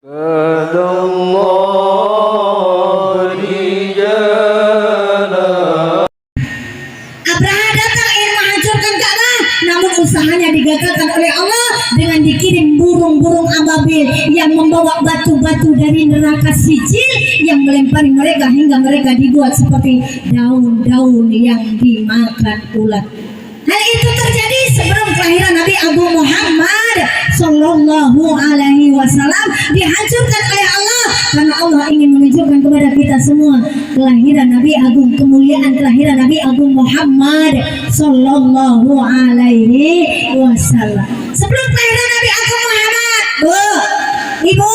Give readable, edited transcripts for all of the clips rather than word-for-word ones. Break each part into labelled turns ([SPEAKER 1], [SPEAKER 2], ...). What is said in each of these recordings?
[SPEAKER 1] Abraha datang ingin menghancurkan Ka'bah, namun usahanya digagalkan oleh Allah dengan dikirim burung-burung ababil yang membawa batu-batu dari neraka sijil yang melempari mereka hingga mereka dibuat seperti daun-daun yang dimakan ulat. Hal itu terjadi sebelum kelahiran Nabi Agung Muhammad Sallallahu Alaihi Wasallam dihancurkan oleh Allah, karena Allah ingin menunjukkan kepada kita semua kelahiran Nabi Agung, kemuliaan kelahiran Nabi Agung Muhammad Sallallahu Alaihi Wasallam. Sebelum kelahiran Nabi Agung Muhammad, Bu, Ibu,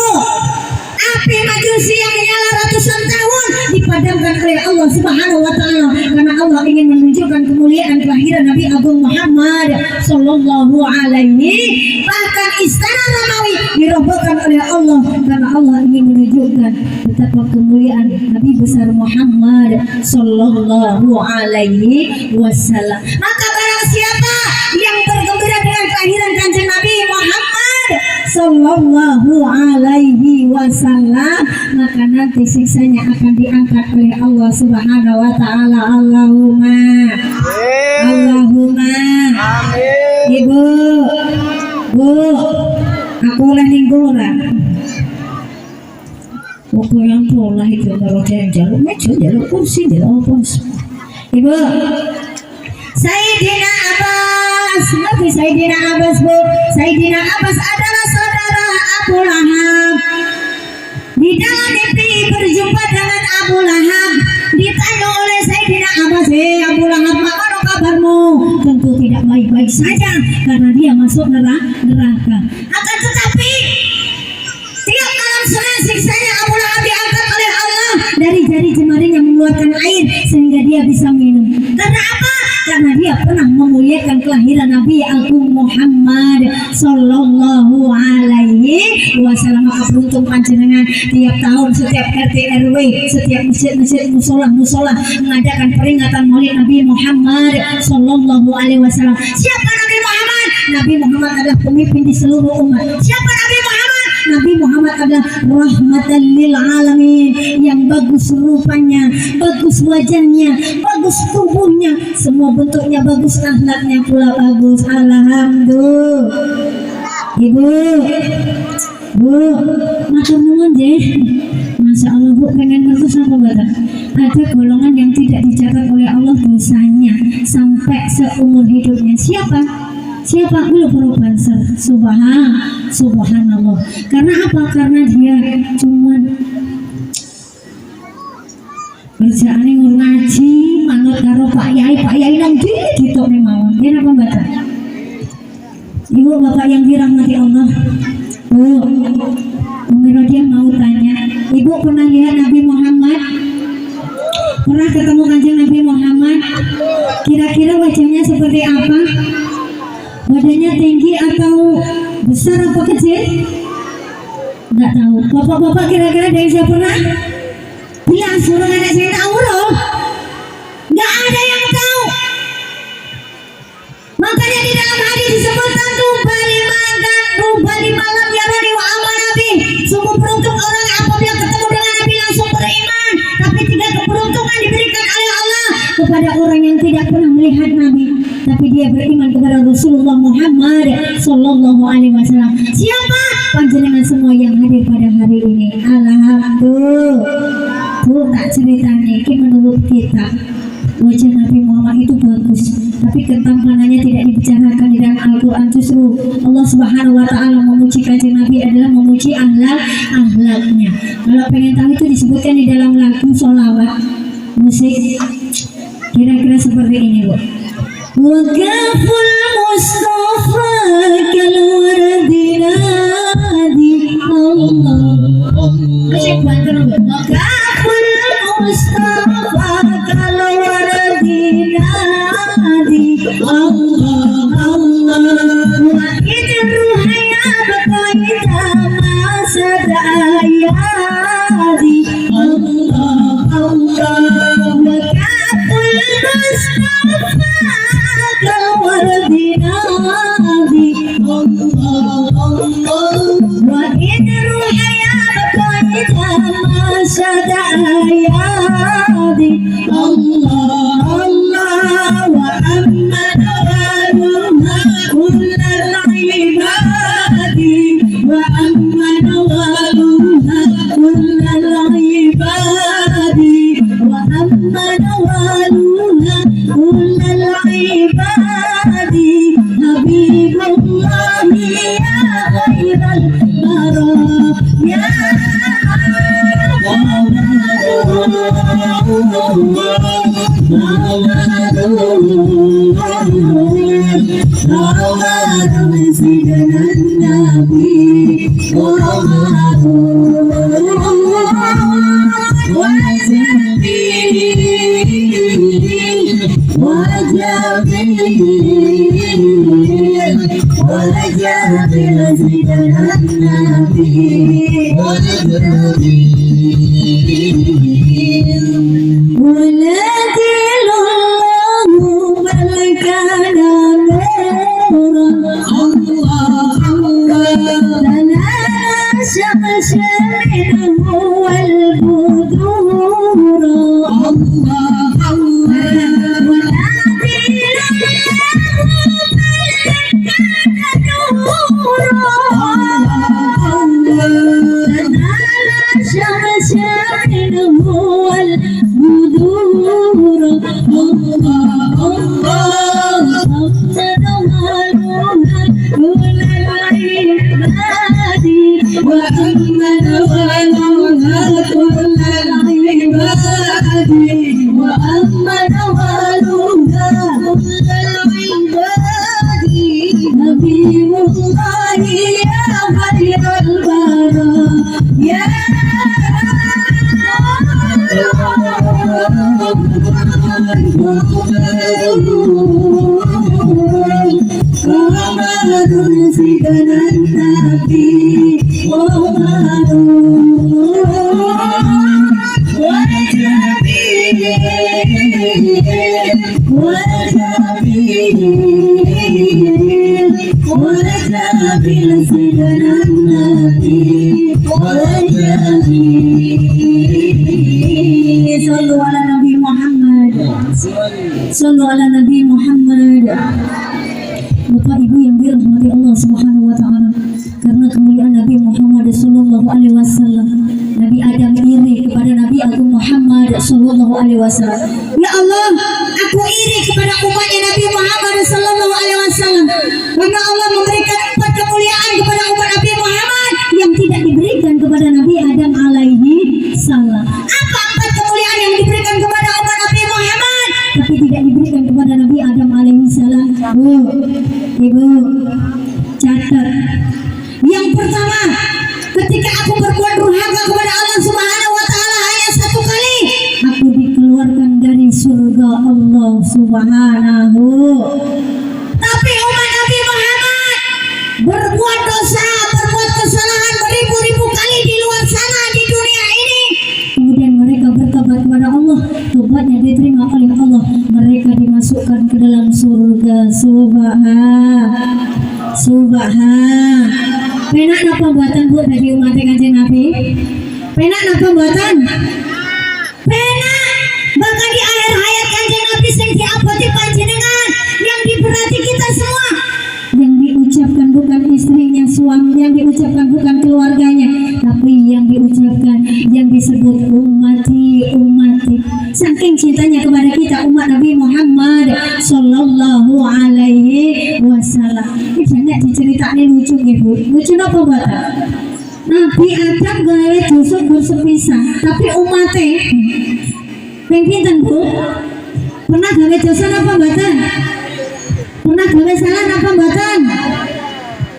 [SPEAKER 1] api majusi yang menyala ratusan tahun dipadamkan oleh Allah Subhanahu wa Ta'ala, karena Allah ingin menunjukkan kemuliaan kelahiran Nabi Agung Muhammad Sallallahu Alaihi. Bahkan istana Romawi dirobohkan oleh Allah karena Allah ingin menunjukkan betapa kemuliaan Nabi besar Muhammad Sallallahu Alaihi Wasallam. Maka barang siapa yang bergembira dengan kelahiran kanjeng Nabi Muhammad Sallallahu Alaihi Wasallam, maka nanti siksanya akan diangkat oleh Allah Subhanahu Wa Ta'ala. Allahumma Allahumma amin. Ibu, Bu, aku oleh lingkungan aku yang pola itu kalau yang jalur meja jalur kursi jalur kursi. Ibu, Sayyidina Abbas, nanti Sayyidina Abbas, Bu, Sayyidina Abbas adalah saudara Abu Lahab. Di dalam mimpi berjumpa dengan Abu Lahab, ditanya oleh Sayyidina Abbas, Abu Lahab, mana kabarmu? Tentu tidak baik-baik saja karena dia masuk neraka. Akan tetapi tiap malam Senin siksanya Abu Lahab diangkat oleh Allah dari jari jemarinya yang mengeluarkan air sehingga dia bisa minum. Karena apa? Karena dia pernah memuliakan kelahiran Nabi Agung Muhammad Sallallahu Alaihi Wasallam. Maka beruntung panjenengan tiap tahun, setiap RT RW, setiap masjid-masjid, musola mengadakan peringatan Maulid Nabi Muhammad Sallallahu Alaihi Wasallam. Siapa Nabi Muhammad? Nabi Muhammad adalah pemimpin di seluruh umat. Siapa Nabi Muhammad? Nabi Muhammad adalah rahmatan lil alamin, yang bagus rupanya, bagus wajahnya, bagus tubuhnya, semua bentuknya bagus, akhlaknya pula bagus. Alhamdulillah. Ibu, Bu, matur nuwun nggih. Masya Allah, Bu, pengen ngertos apa bapak? Ada golongan yang tidak dicatat oleh Allah dosanya sampai seumur hidupnya. Siapa? Siapa? Ulu Banser. Subhanallah. Karena apa? Karena dia cuman kerjaannya ngaji, manut karo Pak Yai nang gitu memang. Dia apa baca? Ibu bapak yang dirahmati Allah, Bu, Umi Rodia mau tanya, Ibu pernah lihat Nabi Muhammad? Pernah ketemu kanjeng Nabi Muhammad? Kira-kira wajahnya seperti apa? Badannya tinggi atau besar apa kecil? Enggak tahu. Bapak-bapak kira-kira ada yang saya pernah? Bilang suruh anak saya tahu loh. Enggak ada yang tahu. Makanya di dalam hadis disebutkan bali malam ya Nabi wa amal Nabi. Sungguh beruntung orang yang apabila ketemu dengan Nabi langsung beriman. Tapi tidak keberuntungan diberikan oleh Allah kepada orang yang tidak pernah melihat Nabi, tapi dia beriman kepada Rasulullah Muhammad Sallallahu Alaihi Wasallam. Siapa? Panjenengan semua yang hadir pada hari ini. Alhamdulillah. Bu, tak ceritanya ini menurut kita wajah Nabi Muhammad itu bagus, tapi ketampanannya tidak dibicarakan di dalam Al-Quran. Justru Allah Subhanahu Wa Taala memuji kanjeng Nabi adalah memuji akhlaknya. Kalau pengen tahu itu disebutkan di dalam lagu sholawat, musik kira-kira seperti ini, Bu. Wakaful Mustafa kalwardi nadi Allah. Wakaful Mustafa kalwardi nadi Allah Allah. Wahid ruhaya baqaida masadayadi Allah Allah. Wakaful Mustafa kalwardi nadi Allah Allah. Wahid ruhaya أرشد أيادي الله الله وأمن والها كل العباد وأمن والها كل العباد وأمن والها كل العباد حبيب الله يا خير البرايا يا محمد سيدنا النبي محمد وجابر سيدنا النبي ولكن الله بل كان نورا الله لنا شمس منه والبدور الله ولكن شمس منه والبدور الله الله دون العباد وأمن والها كل العباد وأمن والها كل العباد حبيب الله يا خير البرايا محمد سيدنا النبي محمد وجابر سيدنا النبي صلوا على نبي محمد صلوا على نبي محمد. Bapak Ibu yang dirahmati Allah Subhanahu wa taala, karena kemuliaan Nabi Muhammad sallallahu alaihi wasallam, Nabi Adam iri kepada Nabi Agung Muhammad sallallahu alaihi wasallam. Ya Allah, aku iri kepada umatnya Nabi Muhammad sallallahu alaihi wasallam, karena Allah memberikan 4 kemuliaan kepada umat Nabi Muhammad yang tidak diberikan kepada Nabi Adam alaihi salam. Apa 4 kemuliaan yang diberikan kepada umat Nabi Muhammad tapi tidak diberikan kepada Nabi Adam alaihi salam? Ibu catat. Yang pertama, ketika aku berbuat durhaka kepada Allah Subhanahu wa taala hanya 1 kali, aku dikeluarkan dari surga Allah Subhanahu. Tapi umat Nabi Muhammad berbuat dosa, berbuat kesalahan beribu-ribu kali di luar sana di dunia ini. Kemudian mereka bertobat kepada Allah, tobatnya diterima oleh Allah, mereka dimasukkan ke dalam surga. Subhan. Penak napa buatan Bu bagi umat Kanjeng Nabi? Penak napa buatan? Penak. Bahkan di akhir hayat Kanjeng Nabi sing diaboti panjenengan, yang diberati kita semua, yang diucapkan bukan istrinya, suami, yang diucapkan bukan keluarganya, tapi yang diucapkan, yang disebut ummati, ummati. Saking cintanya kepada kita umat Nabi Muhammad sallallahu alaihi wasallam. Ini banyak diceritakan lucu Bu. Lucu apa buat? Nabi Adam gawe dosa bersepisah, tapi umatnya ping pinten Bu? Pernah gawe dosa apa mboten? Pernah gawe salah apa mboten?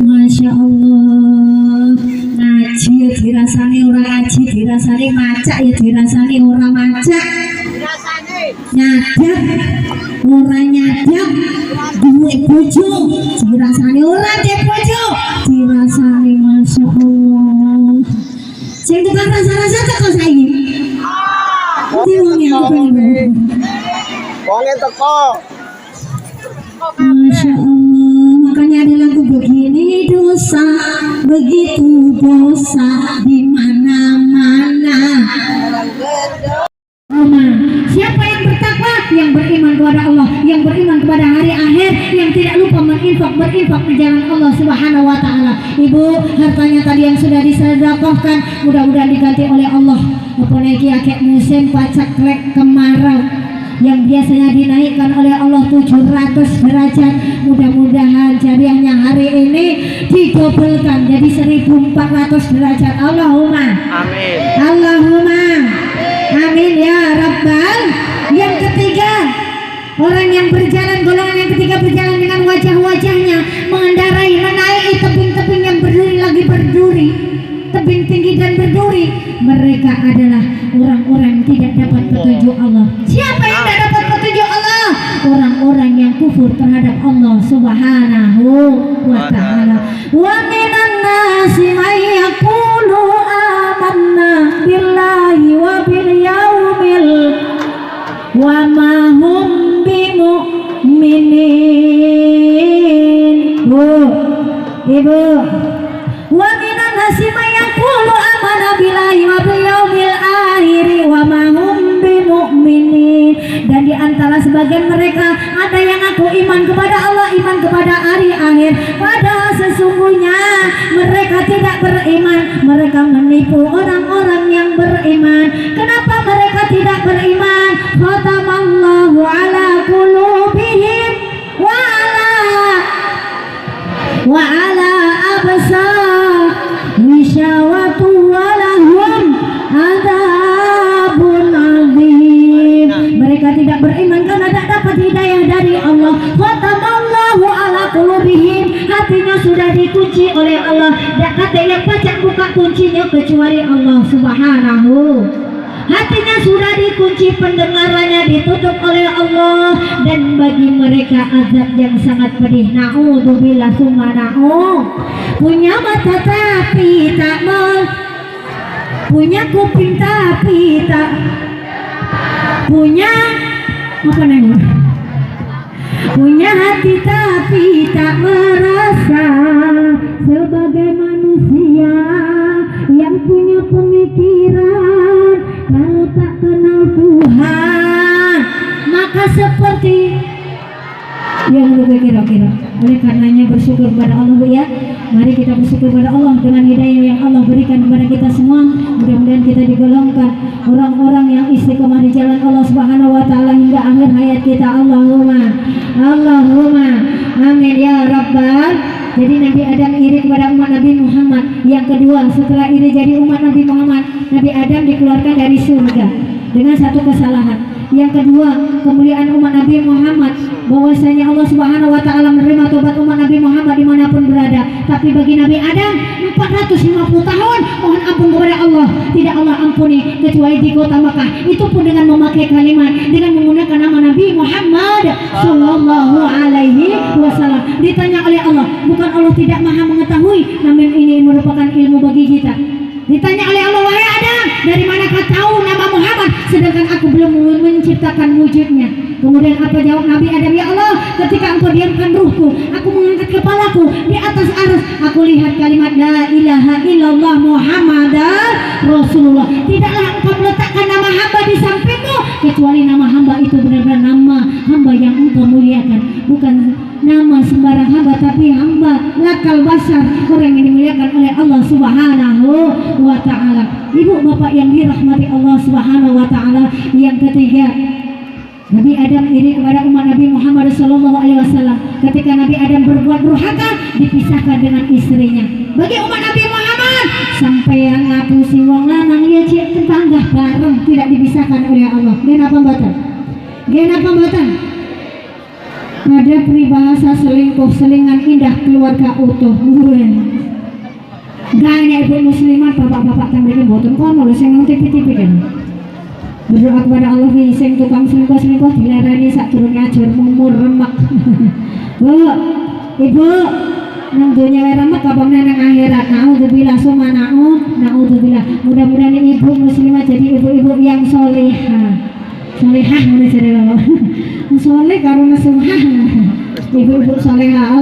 [SPEAKER 1] Masya Allah. Ngaji ya dirasani ora ngaji, dirasani macak ya dirasani ora macak. Nyadap ora nyadap, duwe bojo dirasani ora duwe bojo, dirasani. Masya Allah. Sing tukang rasa-rasa teko saiki. Di wong yang pengen. Wonge teko. Masya Allah. Makanya ada lagu begini, dosa begitu dosa di mana-mana. berinfak di jalan Allah Subhanahu wa taala. Ibu, hartanya tadi yang sudah disedekahkan mudah-mudahan diganti oleh Allah. Apalagi akeh musim pacak lek kemarau yang biasanya dinaikkan oleh Allah 700 derajat, mudah-mudahan jariahnya hari ini digobelkan jadi 1400 derajat. Allahumma amin. Allahumma amin ya rabbal. Yang ketiga, orang yang berjalan, golongan yang ketiga berjalan dengan wajah-wajahnya mengendarai, menaiki tebing-tebing yang berduri lagi berduri, tebing tinggi dan berduri. Mereka adalah orang-orang yang tidak dapat petunjuk Allah. Siapa yang tidak dapat petunjuk Allah? Orang-orang yang kufur terhadap Allah Subhanahu wa ta'ala. Wa minan nasi may yaqulu amanna billahi wa bil yaumil wa ma hum bimu'minin. Ibu, wa minan nasi may yaqulu amanna billahi wa bil yaumil akhir wa ma hum bimu'minin. Dan di antara sebagian mereka ada yang ngaku iman kepada Allah, iman kepada hari akhir, padahal sesungguhnya mereka tidak beriman. Mereka menipu orang-orang yang beriman. Kenapa mereka tidak beriman? Khatamallahu ala qulubihim wa ala absar wisyawatu walahum adzabun azim. Mereka tidak beriman karena tidak dapat hidayah dari Allah. Khatamallahu ala qulubihim, hatinya sudah dikunci oleh Allah. Tak ada yang pacak buka kuncinya kecuali Allah Subhanahu. Hatinya sudah dikunci, pendengarannya ditutup oleh Allah, dan bagi mereka azab yang sangat pedih. Na'udzubillah summa na'ud. Punya mata tapi tak mau, punya kuping tapi tak punya apa namanya? Punya hati tapi tak merasa sebagai manusia yang punya pemikiran. Kalau tak kenal Tuhan, maka seperti yang lebih kira-kira. Oleh karenanya bersyukur kepada Allah, Bu, ya. Mari kita bersyukur kepada Allah dengan hidayah yang Allah berikan kepada kita semua. Mudah-mudahan kita digolongkan orang-orang yang istiqomah di jalan Allah Subhanahu wa taala hingga akhir hayat kita. Allahumma amin ya rabbal. Jadi Nabi Adam iri kepada umat Nabi Muhammad. Yang kedua, setelah iri jadi umat Nabi Muhammad, Nabi Adam dikeluarkan dari surga dengan satu kesalahan. Yang kedua, kemuliaan umat Nabi Muhammad, bahwasanya Allah Subhanahu wa taala menerima tobat umat Nabi Muhammad dimanapun berada. Tapi bagi Nabi Adam 450 tahun mohon ampun kepada Allah, tidak Allah ampuni kecuali di kota Makkah. Itu pun dengan memakai kalimat, dengan menggunakan nama Nabi Muhammad sallallahu alaihi wasallam. Ditanya oleh Allah, bukan Allah tidak maha mengetahui, namun ini merupakan ilmu bagi kita. Ditanya oleh Allah, wahai Adam, dari mana kau tahu nama Muhammad sedangkan aku belum menciptakan wujudnya? Kemudian apa jawab Nabi Adam? Ya Allah, ketika engkau diamkan ruhku, aku mengangkat kepalaku di atas arsy, aku lihat kalimat la ilaha illallah Muhammadar Rasulullah. Tidaklah engkau meletakkan nama hamba di sampingmu kecuali nama hamba itu benar-benar nama hamba yang engkau muliakan, bukan nama sembarang hamba, tapi hamba lakal basar, orang yang dimuliakan oleh Allah Subhanahu wa ta'ala. Ibu bapak yang dirahmati Allah Subhanahu wa ta'ala. Yang ketiga, Nabi Adam iri kepada umat Nabi Muhammad sallallahu alaihi wasallam. Ketika Nabi Adam berbuat durhaka, dipisahkan dengan istrinya. Bagi umat Nabi Muhammad, sampai yang ngapusi wong lanang ya cek tetangga bareng, tidak dipisahkan oleh Allah. Genapa mboten? Genapa mboten? Ada peribahasa selingkuh selingan indah keluarga utuh. Gaya ibu muslimat, bapak-bapak yang mereka mboten kono lho sing nang TV-TV kan. Berdoa kepada Allah, sing tukang selingkuh dilarani sak durung ngajur mumur remek. Bu, ibu nang dunya wae remek apa nang akhirat. Naudzubillah summa naudzubillah. Mudah-mudahan ibu muslimat jadi ibu-ibu yang solehah. Solehah menurut saya. Soleh karena sunnah. Ibu-ibu solehah.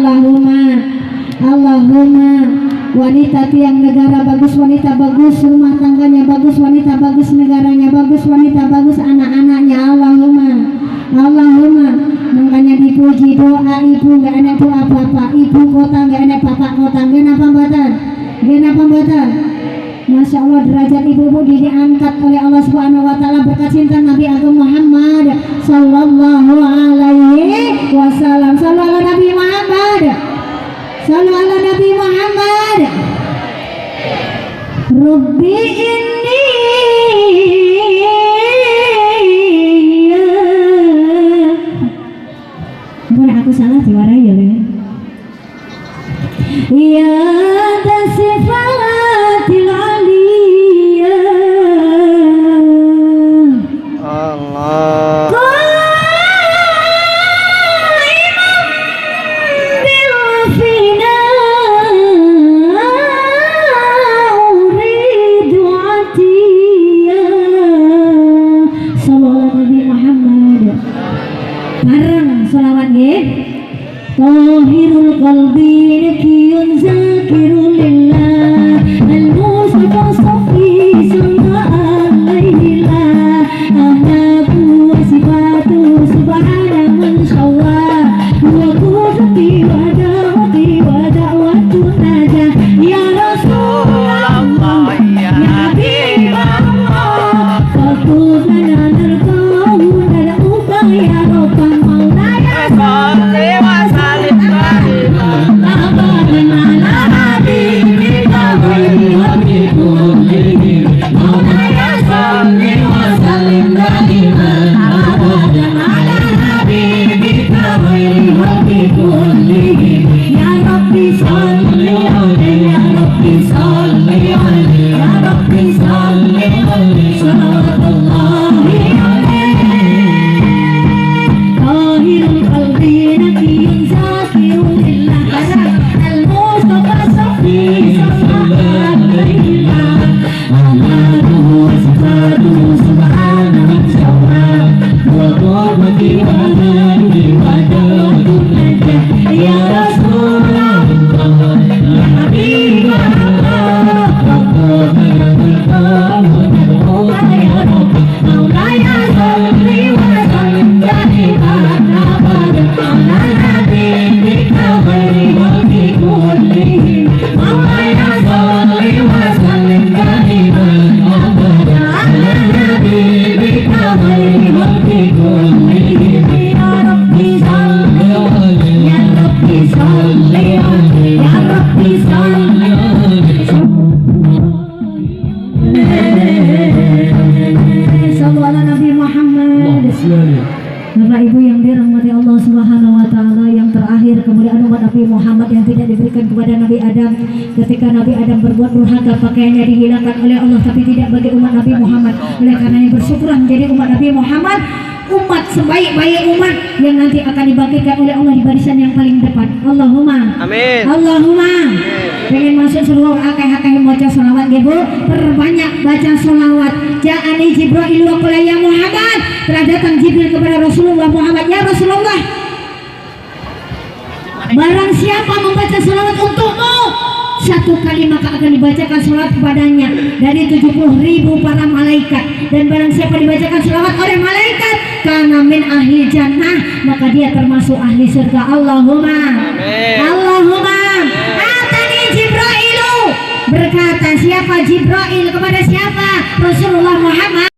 [SPEAKER 1] Allahumma wanita tiang negara bagus, wanita bagus, rumah tangganya bagus, wanita bagus, negaranya bagus, wanita bagus, anak-anaknya. Allahumma makanya dipuji doa ibu, nggak ada doa bapak, ibu Masya Allah derajat ibu-ibu diangkat oleh Allah Subhanahu wa Ta'ala berkat cinta Nabi Agung Muhammad Sallallahu Alaihi Wasallam. Sallallahu ala Nabi Muhammad. Sallallahu ala Nabi Muhammad. Rabbi inni boleh aku salah diwarai ya le. Ya tasifatil aliyah Allah Tahirul qalbi nakiyun zakirul lillah Al-Mustafa Safi sallallahu alaihillah Ahnabu wa sifatu subhana man syawah Wa qudati wa da'wati wa da'watu najah Ya Rasulullah Ya Habibullah Fakutana narkahu nada'uka ya Rabbah Maulaya salli wa sallim abadan ala habibika khairil khalqi kullihim Maulaya salli wa sallim daiman abadan ala habibika khairil khalqi kullihim Ya Rabbi salli alaihi Ya Rabbi salli alaihi Ya Rabbi salli alaihi salawatullahi alaihi Tahirul qalbi nakiyun zakirun lillah Al-Mustafa Safi sallallahu alaihillah Ahmadu wa sifatu subhana man syawah Wa qurmati wa nadi wa da'watu najah Ya Rasulullah Ya Habibullah Fakutana narkahu nada'uka ya Rabbi Maulaya salli wa sallim daiman abadan ala habibika khairil khalqi kullihim Maulaya salli wa sallim daiman abadan ala habibika khairil khalqi kullihim Ya Rabbi salli alaihi Ya Rabbi salli alaihi Ya Rabbi salli alaihi Sallallahu ala Nabi Muhammad. Bapak Ibu yang dirahmati Allah Subhanahu wa Ta'ala, yang terakhir kemudian umat Nabi Muhammad yang tidak diberikan kepada Nabi Adam ketika Nabi Adam berbuat durhaka, pakaiannya dihilangkan oleh Allah, tapi tidak bagi umat Nabi Muhammad. Oleh karena yang bersyukur menjadi umat Nabi Muhammad, umat sebaik-baik umat yang nanti akan dibangkitkan oleh Allah di barisan yang paling depan. Allahumma amin. Allahumma pengen masuk seluruh akai-akai maca sholawat ibu, perbanyak baca sholawat. Ja'ani Jibril wa qala ya Muhammad, telah datang Jibril kepada Rasulullah Muhammad, ya Rasulullah, barang siapa membaca sholawat untukmu satu kali maka akan dibacakan sholawat kepadanya dari 70.000 para malaikat, dan barang siapa dibacakan sholawat oleh malaikat karena min ahli jannah maka dia termasuk ahli surga. Allahumma amin. Allahumma atani Jibrailu, berkata siapa Jibril kepada siapa? Rasulullah Muhammad.